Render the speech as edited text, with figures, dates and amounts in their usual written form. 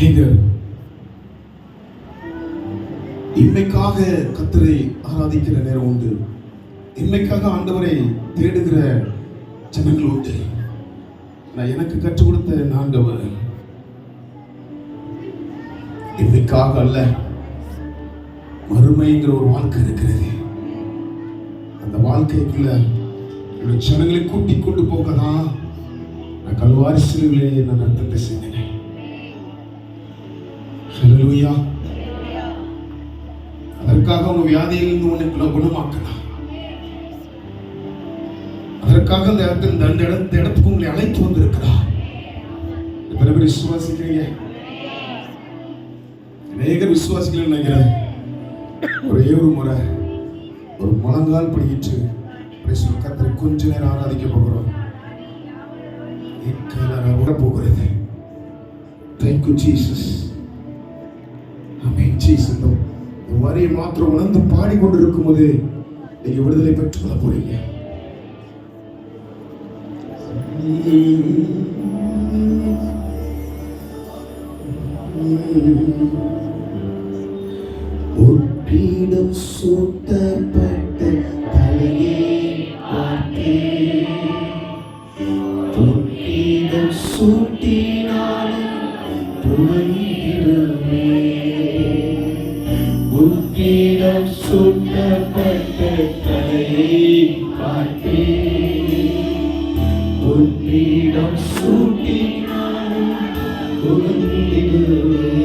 அநேகர் இன்மைக்காக கர்த்தரை ஆராதிக்கிற நேரம் உண்டு. இன்மைக்காக ஆண்டவரை தேடுகிற ஜனங்கள் உண்டு. நான் எனக்கு கற்றுக் கொடுத்த ஆண்டவர் இன்மைக்காக அல்ல, மறுமைங்கிற ஒரு வாழ்க்கை இருக்கிறது. அந்த வாழ்க்கைக்குள்ள ஜனங்களை கூட்டிக் கொண்டு போகதான் நான் கல்வாரி சிலுவையிலே நான் ரத்தத்தை செய்தேன். ஹல்லேலூயா. அதற்காக உங்க வியாதியிலிருந்து உன்னை குணமாக்கலாம். அதற்காக அந்த இடத்துக்கு உங்களை அழைத்து வந்திருக்கிறார். எத்தனை பேர் விசுவாசிக்கிறீங்க? அநேகர் விசுவாசிக்கலன்னு நினைக்கிறேன். ஒரே ஒரு முறை ஒரு முழங்கால் படிக்கிட்டு கர்த்தரை கொஞ்ச நேரம் ஆராதிக்க போகிறோம். போகிறது. Thank you Jesus. Amen Jesus. இந்த வரியை மாத்திரம் உணர்ந்து பாடிக்கொண்டிருக்கும் போது நீங்க விடுதலை பெற்றுக் கொள்ள போறீங்க. ஒற்றிடம் சூட்டப்பட்ட தலையை பார்த்தேன். ஒற்றிடம் சூட்டினாலும் புகழ்ந்திடுமே. ஒற்றிடம் சூட்டப்பட்ட தலையை பார்த்தேன். ஒற்றிடம் சூட்டினாலும் புகழ்ந்திடுமே.